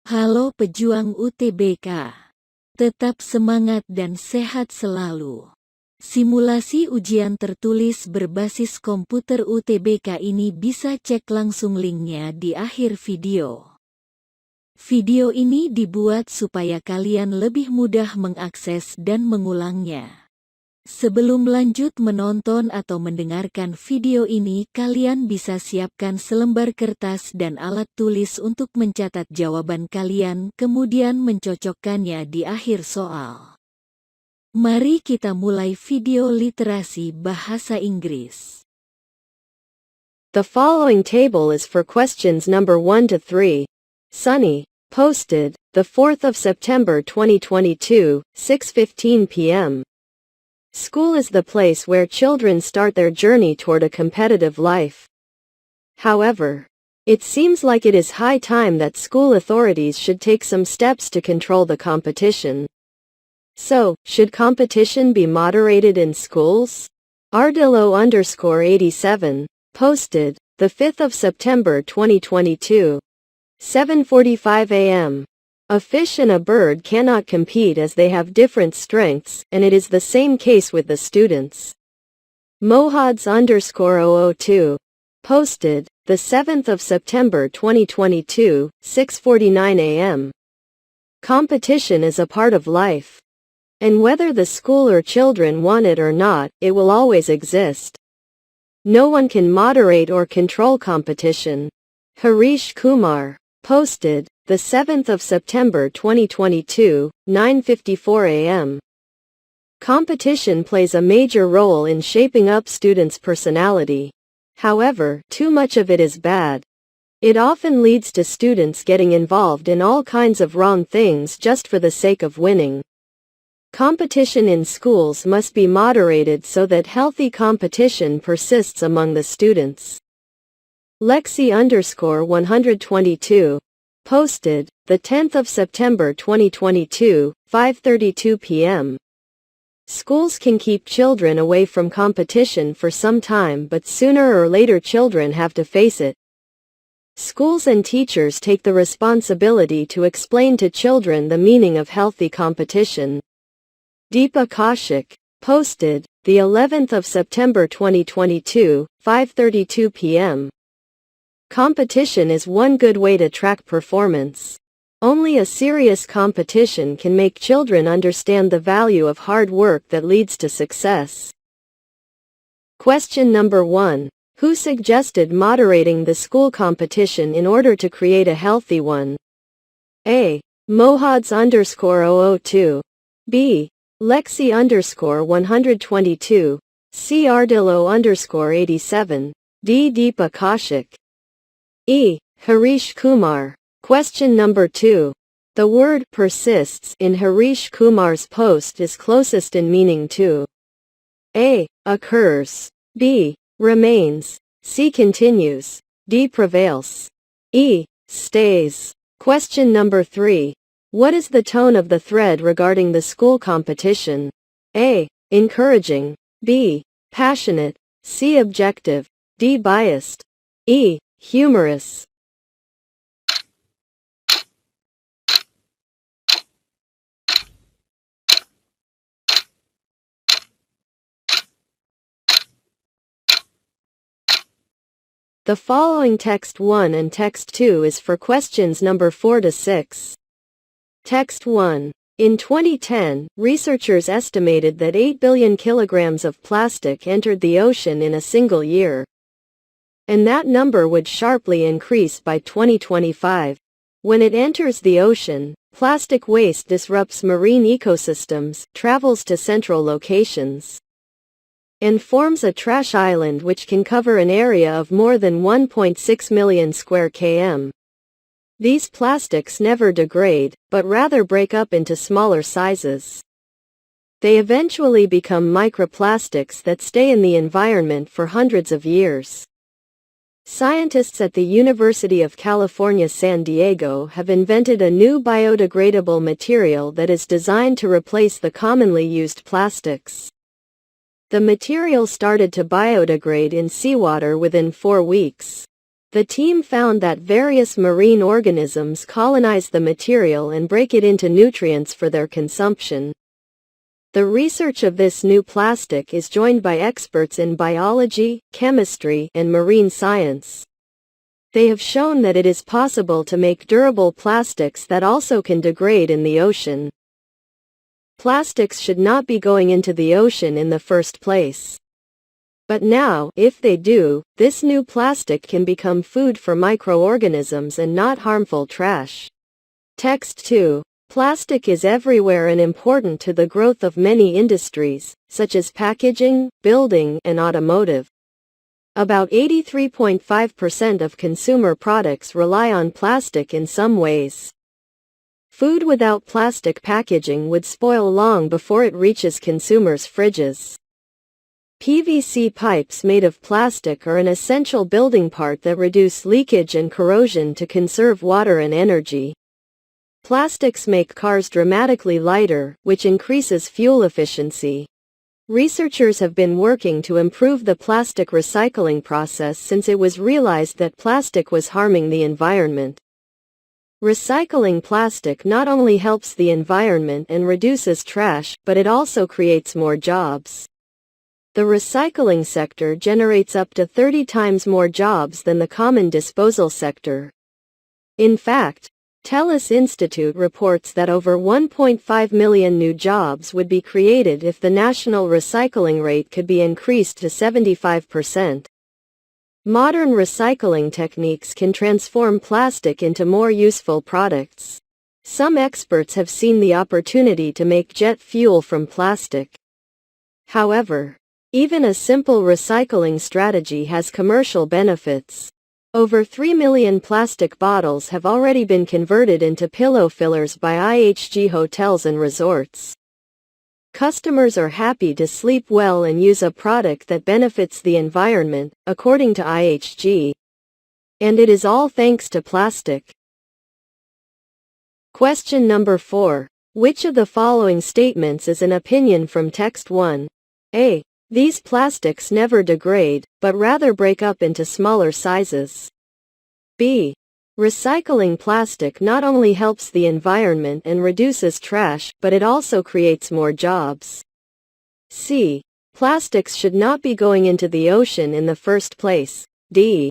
Halo pejuang UTBK. Tetap semangat dan sehat selalu. Simulasi ujian tertulis berbasis komputer UTBK ini bisa cek langsung linknya di akhir video. Video ini dibuat supaya kalian lebih mudah mengakses dan mengulangnya. Sebelum lanjut menonton atau mendengarkan video ini, kalian bisa siapkan selembar kertas dan alat tulis untuk mencatat jawaban kalian, kemudian mencocokkannya di akhir soal. Mari kita mulai video literasi bahasa Inggris. The following table is for questions number 1 to 3. Sunny, posted, the 4th of September 2022, 6:15 p.m. School is the place where children start their journey toward a competitive life. However, it seems like it is high time that school authorities should take some steps to control the competition. So, should competition be moderated in schools? Ardillo_87, posted, the 5th of September 2022, 7:45 a.m. A fish and a bird cannot compete as they have different strengths, and it is the same case with the students. Mohads_002, posted, the 7th of September 2022, 6:49 a.m. Competition is a part of life. And whether the school or children want it or not, it will always exist. No one can moderate or control competition. Harish Kumar, posted, the 7th of September 2022, 9:54 a.m. Competition plays a major role in shaping up students' personality. However, too much of it is bad. It often leads to students getting involved in all kinds of wrong things just for the sake of winning. Competition in schools must be moderated so that healthy competition persists among the students. Lexi_122, posted, the 10th of September 2022, 5:32 p.m. Schools can keep children away from competition for some time, but sooner or later children have to face it. Schools and teachers take the responsibility to explain to children the meaning of healthy competition. Deepa Kaushik, posted, the 11th of September 2022, 5:32 p.m. Competition is one good way to track performance. Only a serious competition can make children understand the value of hard work that leads to success. Question number 1. Who suggested moderating the school competition in order to create a healthy one? A. Mohads_002. B. Lexi_122. C. Ardillo_87. D. Deepa Kaushik. E. Harish Kumar. Question number 2. The word persists in Harish Kumar's post is closest in meaning to A. Occurs. B. Remains. C. Continues. D. Prevails. E. Stays. Question number 3. What is the tone of the thread regarding the school competition? A. Encouraging. B. Passionate. C. Objective. D. Biased. E. Humorous. The following text 1 and text 2 is for questions number 4 to 6. Text 1. In 2010, researchers estimated that 8 billion kilograms of plastic entered the ocean in a single year. And that number would sharply increase by 2025. When it enters the ocean, plastic waste disrupts marine ecosystems, travels to central locations, and forms a trash island which can cover an area of more than 1.6 million square km. These plastics never degrade, but rather break up into smaller sizes. They eventually become microplastics that stay in the environment for hundreds of years. Scientists at the University of California, San Diego have invented a new biodegradable material that is designed to replace the commonly used plastics. The material started to biodegrade in seawater within 4 weeks. The team found that various marine organisms colonize the material and break it into nutrients for their consumption. The research of this new plastic is joined by experts in biology, chemistry, and marine science. They have shown that it is possible to make durable plastics that also can degrade in the ocean. Plastics should not be going into the ocean in the first place. But now, if they do, this new plastic can become food for microorganisms and not harmful trash. Text 2. Plastic is everywhere and important to the growth of many industries, such as packaging, building, and automotive. About 83.5% of consumer products rely on plastic in some ways. Food without plastic packaging would spoil long before it reaches consumers' fridges. PVC pipes made of plastic are an essential building part that reduce leakage and corrosion to conserve water and energy. Plastics make cars dramatically lighter, which increases fuel efficiency. Researchers have been working to improve the plastic recycling process since it was realized that plastic was harming the environment. Recycling plastic not only helps the environment and reduces trash, but it also creates more jobs. The recycling sector generates up to 30 times more jobs than the common disposal sector. In fact, TELUS Institute reports that over 1.5 million new jobs would be created if the national recycling rate could be increased to 75%. Modern recycling techniques can transform plastic into more useful products. Some experts have seen the opportunity to make jet fuel from plastic. However, even a simple recycling strategy has commercial benefits. Over 3 million plastic bottles have already been converted into pillow fillers by IHG hotels and resorts. Customers are happy to sleep well and use a product that benefits the environment, according to IHG. And it is all thanks to plastic. Question number 4. Which of the following statements is an opinion from text 1? A. These plastics never degrade, but rather break up into smaller sizes. B. Recycling plastic not only helps the environment and reduces trash, but it also creates more jobs. C. Plastics should not be going into the ocean in the first place. D.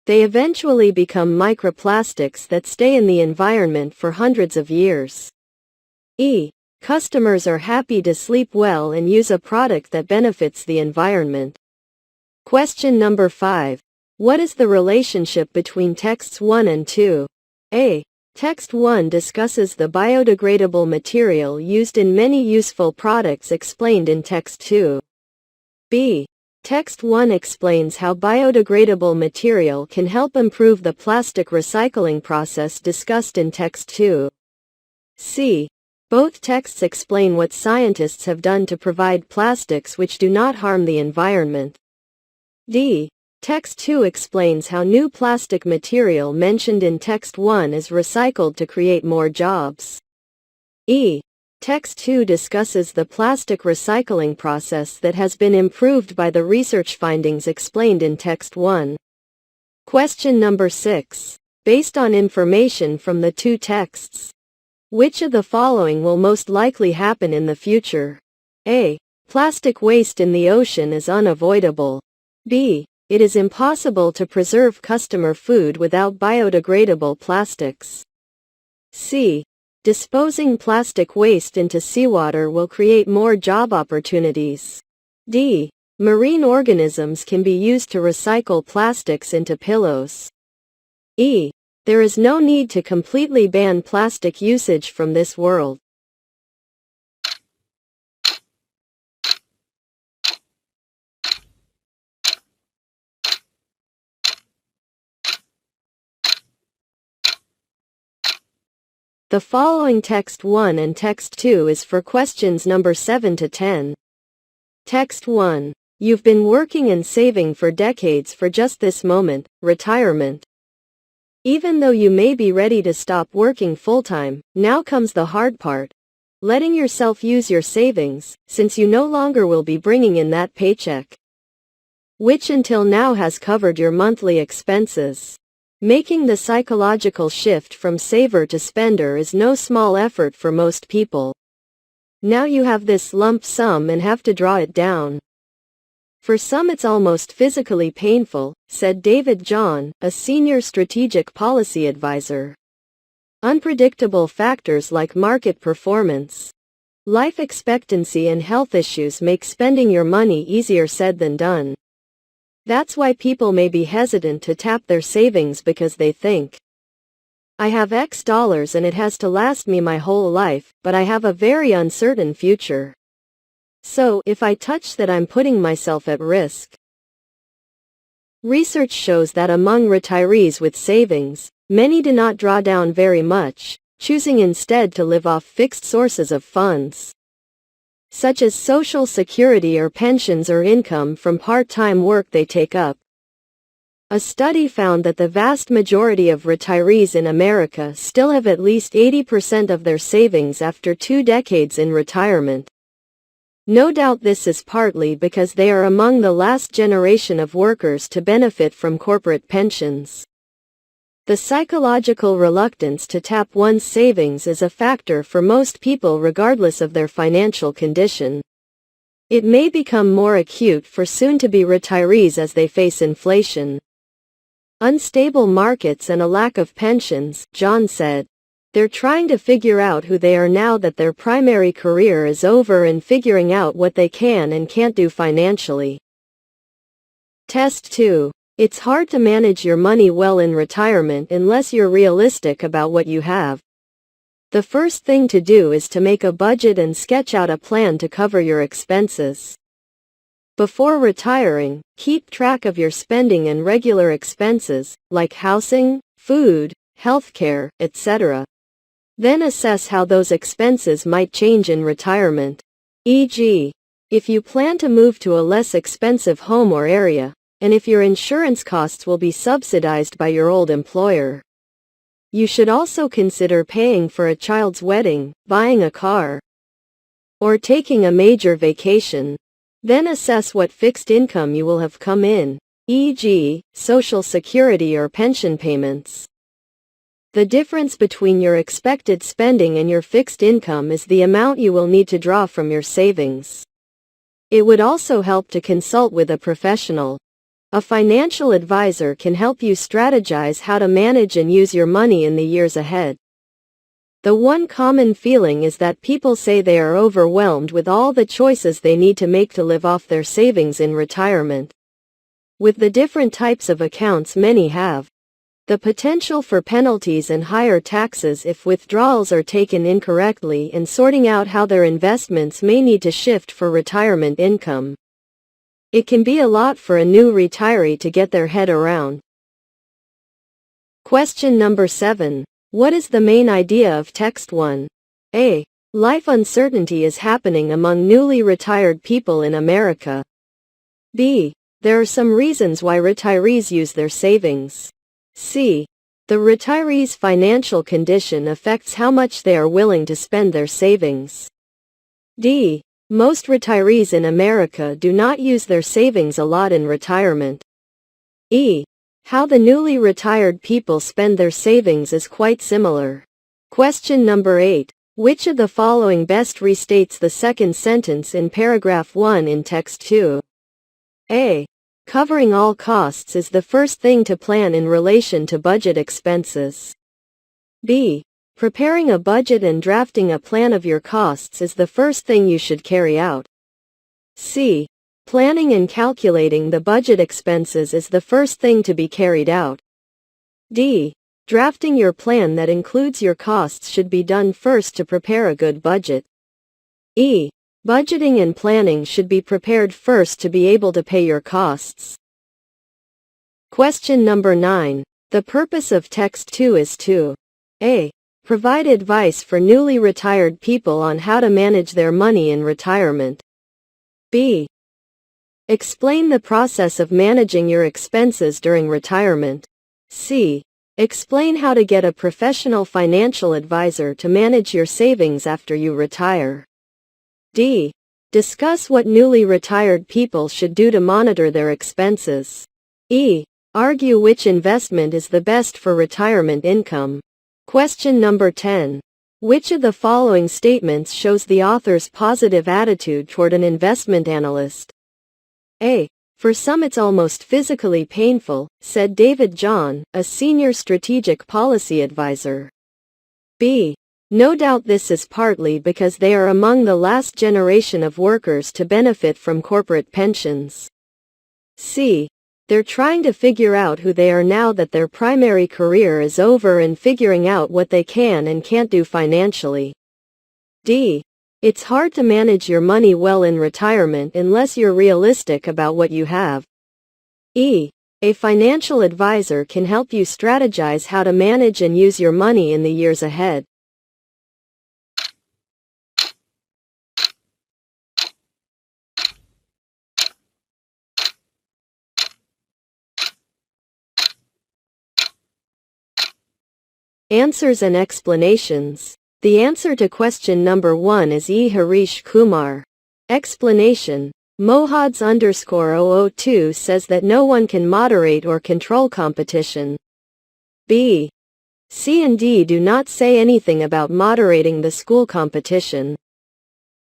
They eventually become microplastics that stay in the environment for hundreds of years. E. Customers are happy to sleep well and use a product that benefits the environment. Question number 5. What is the relationship between texts 1 and 2? A. Text 1 discusses the biodegradable material used in many useful products explained in text 2. B. Text 1 explains how biodegradable material can help improve the plastic recycling process discussed in text 2. C. Both texts explain what scientists have done to provide plastics which do not harm the environment. D. Text 2 explains how new plastic material mentioned in text 1 is recycled to create more jobs. E. Text 2 discusses the plastic recycling process that has been improved by the research findings explained in text 1. Question number 6. Based on information from the two texts, which of the following will most likely happen in the future? A. Plastic waste in the ocean is unavoidable. B. It is impossible to preserve customer food without biodegradable plastics. C. Disposing plastic waste into seawater will create more job opportunities. D. Marine organisms can be used to recycle plastics into pillows. E. There is no need to completely ban plastic usage from this world. The following text 1 and text 2 is for questions number 7 to 10. Text 1. You've been working and saving for decades for just this moment, retirement. Even though you may be ready to stop working full-time, now comes the hard part. Letting yourself use your savings, since you no longer will be bringing in that paycheck. which until now has covered your monthly expenses. Making the psychological shift from saver to spender is no small effort for most people. Now you have this lump sum and have to draw it down. For some it's almost physically painful, said David John, a senior strategic policy advisor. Unpredictable factors like market performance, life expectancy and health issues make spending your money easier said than done. That's why people may be hesitant to tap their savings because they think, I have X dollars and it has to last me my whole life, but I have a very uncertain future. So, if I touch that, I'm putting myself at risk. Research shows that among retirees with savings, many do not draw down very much, choosing instead to live off fixed sources of funds, such as Social Security or pensions or income from part-time work they take up. A study found that the vast majority of retirees in America still have at least 80% of their savings after 2 decades in retirement. No doubt this is partly because they are among the last generation of workers to benefit from corporate pensions. The psychological reluctance to tap one's savings is a factor for most people regardless of their financial condition. It may become more acute for soon-to-be retirees as they face inflation, unstable markets and a lack of pensions, John said. They're trying to figure out who they are now that their primary career is over and figuring out what they can and can't do financially. Test 2. It's hard to manage your money well in retirement unless you're realistic about what you have. The first thing to do is to make a budget and sketch out a plan to cover your expenses. Before retiring, keep track of your spending and regular expenses, like housing, food, healthcare, etc. Then assess how those expenses might change in retirement. E.g., if you plan to move to a less expensive home or area, and if your insurance costs will be subsidized by your old employer. You should also consider paying for a child's wedding, buying a car, or taking a major vacation. Then assess what fixed income you will have come in, e.g., Social Security or pension payments. The difference between your expected spending and your fixed income is the amount you will need to draw from your savings. It would also help to consult with a professional. A financial advisor can help you strategize how to manage and use your money in the years ahead. The one common feeling is that people say they are overwhelmed with all the choices they need to make to live off their savings in retirement. With the different types of accounts many have, the potential for penalties and higher taxes if withdrawals are taken incorrectly, and sorting out how their investments may need to shift for retirement income. It can be a lot for a new retiree to get their head around. Question number 7. What is the main idea of text 1? A. Life uncertainty is happening among newly retired people in America. B. There are some reasons why retirees use their savings. C. The retiree's financial condition affects how much they are willing to spend their savings. D. Most retirees in America do not use their savings a lot in retirement. E. How the newly retired people spend their savings is quite similar. Question number 8. Which of the following best restates the second sentence in paragraph 1 in text 2? A. Covering all costs is the first thing to plan in relation to budget expenses. B. Preparing a budget and drafting a plan of your costs is the first thing you should carry out. C. Planning and calculating the budget expenses is the first thing to be carried out. D. Drafting your plan that includes your costs should be done first to prepare a good budget. E. Budgeting and planning should be prepared first to be able to pay your costs. Question number 9. The purpose of text 2 is to A. Provide advice for newly retired people on how to manage their money in retirement. B. Explain the process of managing your expenses during retirement. C. Explain how to get a professional financial advisor to manage your savings after you retire. D. Discuss what newly retired people should do to monitor their expenses. E. Argue which investment is the best for retirement income. Question number 10. Which of the following statements shows the author's positive attitude toward an investment analyst? A. For some it's almost physically painful, said David John, a senior strategic policy advisor. B. No doubt this is partly because they are among the last generation of workers to benefit from corporate pensions. C. They're trying to figure out who they are now that their primary career is over and figuring out what they can and can't do financially. D. It's hard to manage your money well in retirement unless you're realistic about what you have. E. A financial advisor can help you strategize how to manage and use your money in the years ahead. Answers and explanations. The answer to question number 1 is E. Harish Kumar. Explanation. Mohads_002 says that no one can moderate or control competition. B. C and D do not say anything about moderating the school competition.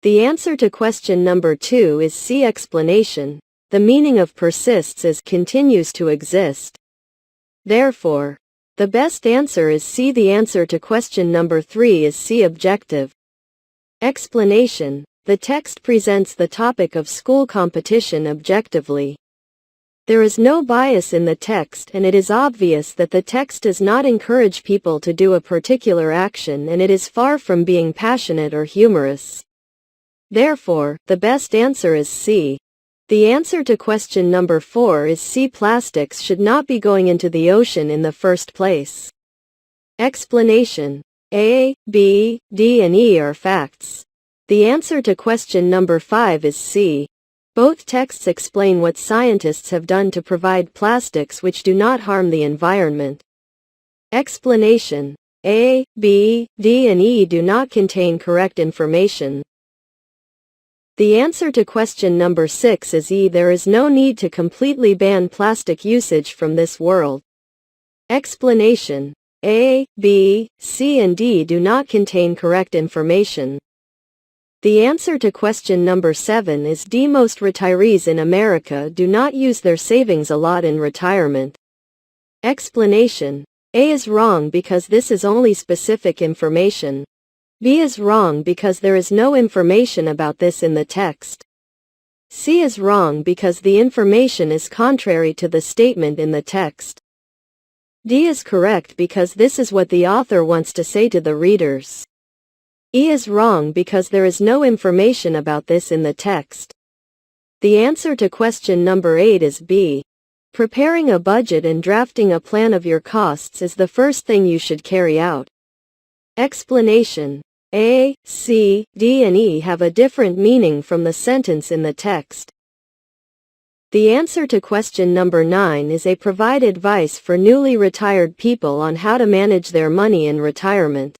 The answer to question number 2 is C. Explanation. The meaning of persists is continues to exist. Therefore, the best answer is C. The answer to question number 3 is C. Objective. Explanation. The text presents the topic of school competition objectively. There is no bias in the text and it is obvious that the text does not encourage people to do a particular action and it is far from being passionate or humorous. Therefore, the best answer is C. The answer to question number 4 is C. Plastics should not be going into the ocean in the first place. Explanation. A, B, D and E are facts. The answer to question number 5 is C. Both texts explain what scientists have done to provide plastics which do not harm the environment. Explanation. A, B, D and E do not contain correct information. The answer to question number 6 is E. There is no need to completely ban plastic usage from this world. Explanation. A, B, C and D do not contain correct information. The answer to question number 7 is D. Most retirees in America do not use their savings a lot in retirement. Explanation. A is wrong because this is only specific information. B is wrong because there is no information about this in the text. C is wrong because the information is contrary to the statement in the text. D is correct because this is what the author wants to say to the readers. E is wrong because there is no information about this in the text. The answer to question number 8 is B. Preparing a budget and drafting a plan of your costs is the first thing you should carry out. Explanation. A, C, D and E have a different meaning from the sentence in the text. The answer to question number 9 is A. Provide advice for newly retired people on how to manage their money in retirement.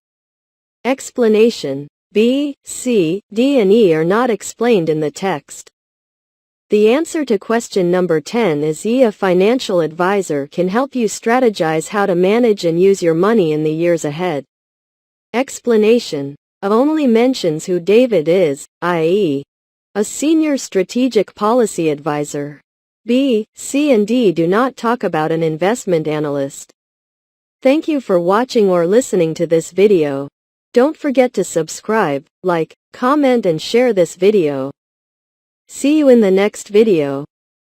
Explanation. B, C, D and E are not explained in the text. The answer to question number 10 is E. A financial advisor can help you strategize how to manage and use your money in the years ahead. Explanation. A only mentions who David is, i.e., a senior strategic policy advisor. B, C and D do not talk about an investment analyst. Thank you for watching or listening to this video. Don't forget to subscribe, like, comment and share this video. See you in the next video.